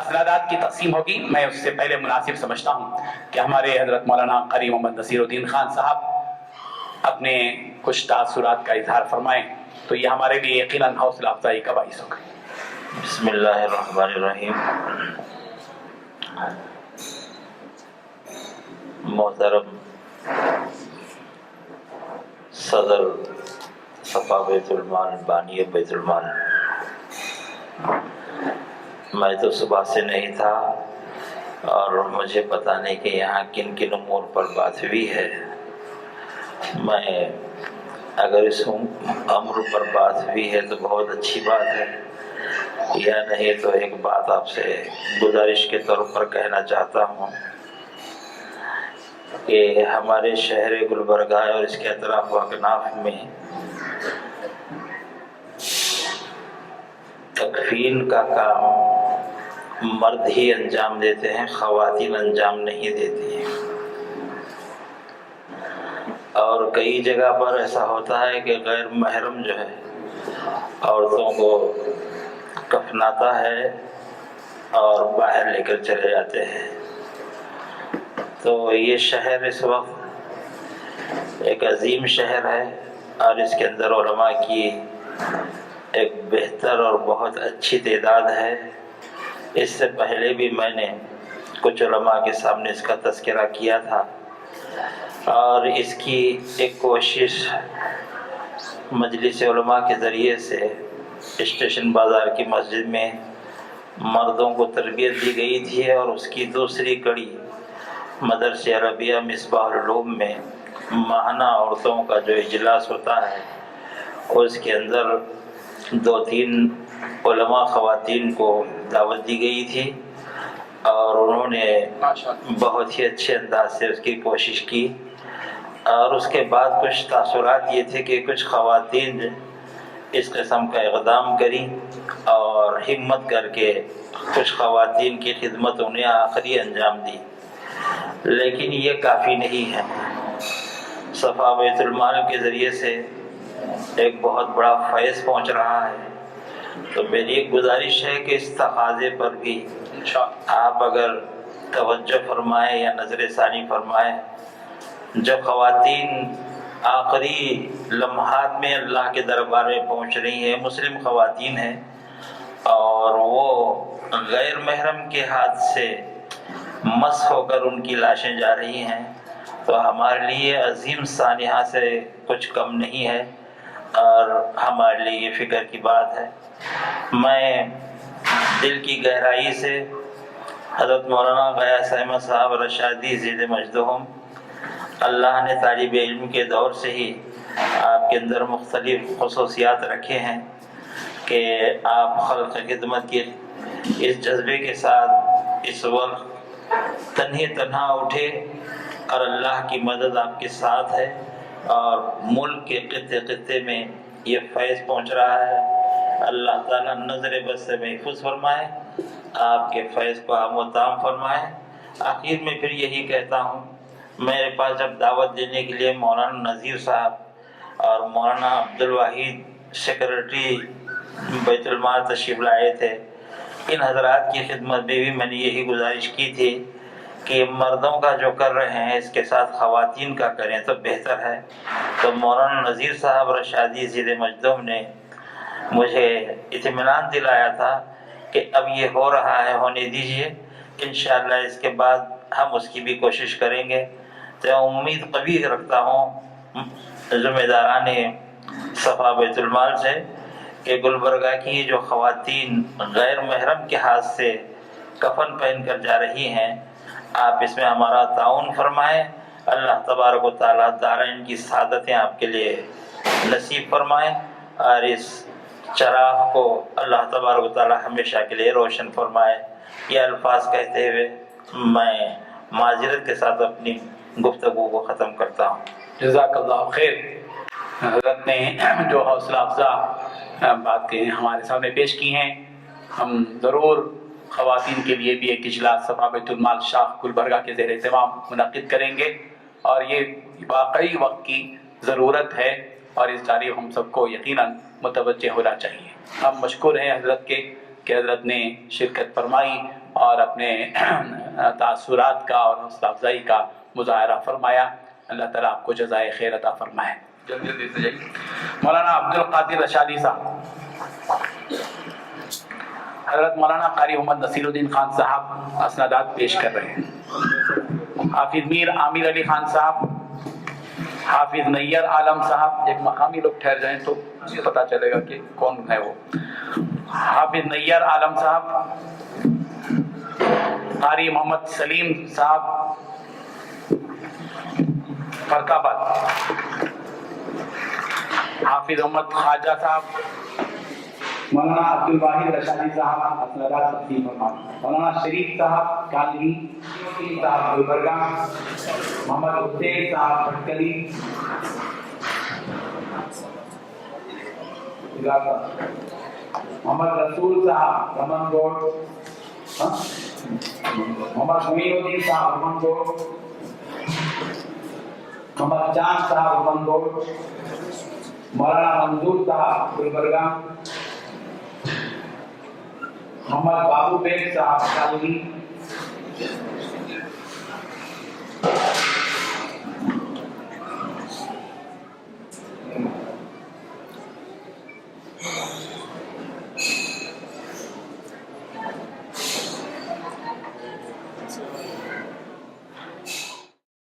اسنادات کی تقسیم ہوگی، میں اس سے پہلے مناسب سمجھتا ہوں کہ ہمارے حضرت مولانا قاری محمد نصیر الدین خان صاحب اپنے کچھ تاثرات کا اظہار فرمائیں، تو یہ ہمارے لیے یقیناً حوصلہ افزائی کا باعث ہوگا۔ بسم اللہ الرحمن الرحیم۔ محترم صدر صفا بیت المال، بانی بیت المال، میں تو صبح سے نہیں تھا اور مجھے پتہ نہیں کہ یہاں کن کن امور پر بات ہوئی ہے۔ میں اگر اس امر پر بات ہوئی ہے تو بہت اچھی بات ہے، یا نہیں تو ایک بات آپ سے گزارش کے طور پر کہنا چاہتا ہوں کہ ہمارے شہر گلبرگہ اور اس کے اطراف و اکناف میں تکفین کا کام مرد ہی انجام دیتے ہیں، خواتین انجام نہیں دیتی ہیں۔ اور کئی جگہ پر ایسا ہوتا ہے کہ غیر محرم جو ہے عورتوں کو کفناتا ہے اور باہر لے کر چلے جاتے ہیں۔ تو یہ شہر اس وقت ایک عظیم شہر ہے اور اس کے اندر علماء کی ایک بہتر اور بہت اچھی تعداد ہے۔ اس سے پہلے بھی میں نے کچھ علماء کے سامنے اس کا تذکرہ کیا تھا، اور اس کی ایک کوشش مجلس علماء کے ذریعے سے اسٹیشن بازار کی مسجد میں مردوں کو تربیت دی گئی تھی، اور اس کی دوسری کڑی مدرسہ عربیہ مصباح العلوم میں ماہانہ عورتوں کا جو اجلاس ہوتا ہے اس کے اندر 2-3 علماء خواتین کو دعوت دی گئی تھی، اور انہوں نے بہت ہی اچھے انداز سے اس کی کوشش کی۔ اور اس کے بعد کچھ تاثرات یہ تھے کہ کچھ خواتین اس قسم کا اقدام کریں اور ہمت کر کے کچھ خواتین کی خدمت انہیں آخری انجام دی، لیکن یہ کافی نہیں ہے۔ صفا بیت المال کے ذریعے سے ایک بہت بڑا فیض پہنچ رہا ہے، تو میری ایک گزارش ہے کہ اس تقاضے پر بھی آپ اگر توجہ فرمائیں یا نظر ثانی فرمائیں، جو خواتین آخری لمحات میں اللہ کے دربار میں پہنچ رہی ہیں، مسلم خواتین ہیں، اور وہ غیر محرم کے ہاتھ سے مس ہو کر ان کی لاشیں جا رہی ہیں، تو ہمارے لیے عظیم سانحہ سے کچھ کم نہیں ہے، اور ہمارے لیے یہ فکر کی بات ہے۔ میں دل کی گہرائی سے حضرت مولانا غیاث احمد صاحب رشادی زید مجدہم، اللہ نے طالب علم کے دور سے ہی آپ کے اندر مختلف خصوصیات رکھے ہیں کہ آپ خلق خدمت کے اس جذبے کے ساتھ اس وقت تنہا اٹھے، اور اللہ کی مدد آپ کے ساتھ ہے، اور ملک کے خطے خطے میں یہ فیض پہنچ رہا ہے۔ اللہ تعالیٰ نظر بد سے محفوظ فرمائے، آپ کے فیض کو عام و تام فرمائے۔ آخر میں پھر یہی کہتا ہوں، میرے پاس جب دعوت دینے کے لیے مولانا نذیر صاحب اور مولانا عبدالواحد سیکرٹری بیت المال تشریف لائے تھے، ان حضرات کی خدمت میں بھی میں نے یہی گزارش کی تھی کہ مردوں کا جو کر رہے ہیں اس کے ساتھ خواتین کا کریں تو بہتر ہے۔ تو مولانا نذیر صاحب رشادی زید مجدہم نے مجھے اطمینان دلایا تھا کہ اب یہ ہو رہا ہے، ہونے دیجئے، انشاءاللہ اس کے بعد ہم اس کی بھی کوشش کریں گے۔ تو امید قوی رکھتا ہوں ذمہ داران صفا بیت المال سے کہ گلبرگہ کی جو خواتین غیر محرم کے ہاتھ سے کفن پہن کر جا رہی ہیں، آپ اس میں ہمارا تعاون فرمائیں۔ اللہ تبارک و تعالیٰ دارین کی سعادتیں آپ کے لیے نصیب فرمائیں، اور اس چراغ کو اللہ تبارک و تعالیٰ ہمیشہ کے لیے روشن فرمائے۔ یہ الفاظ کہتے ہوئے میں معذرت کے ساتھ اپنی گفتگو کو ختم کرتا ہوں۔ جزاک اللہ خیر۔ حضرت نے جو حوصلہ افزا باتیں ہمارے سامنے پیش کی ہیں، ہم ضرور خواتین کے لیے بھی ایک اجلاس صفا بیت المال شاخ گلبرگہ کے زیر اہتمام منعقد کریں گے، اور یہ واقعی وقت کی ضرورت ہے، اور اس جانب ہم سب کو یقیناً متوجہ ہونا چاہیے۔ ہم مشکور ہیں حضرت کے کہ حضرت نے شرکت فرمائی اور اپنے تاثرات کا اور حوصلہ افزائی کا مظاہرہ فرمایا. اللہ تعالیٰ آپ کو جزائے خیر عطا فرمائے. جلدی سے جائیے. مولانا عبد القادر رشادی صاحب. حضرت مولانا قاری محمد نصیر الدین خان صاحب اسنادات پیش کر رہے ہیں. حافظ میر عامر علی خان صاحب، حافظ نیر عالم صاحب. ایک مقامی لوگ ٹھہر جائیں تو پتہ چلے گا کہ کون ہے وہ. حافظ نیر عالم صاحب، قاری محمد سلیم صاحب فرق آباد، حافظ محمد خواجہ صاحب، مولانا عبد الواحد رشادی صاحب اسنادات تقسیم فرمائیں. مولانا شریف صاحب کالوی صاحب گلبرگہ، محمد حسین صاحب بھٹکلی، محمد رسول صاحب رمن گوڑ، محمد معین الدین صاحب رمن گوڑ، محمد چاند صاحب رمن گوڑ، مولانا منظور صاحب گلبرگہ، محمد بابو بیگ صاحب کالوی،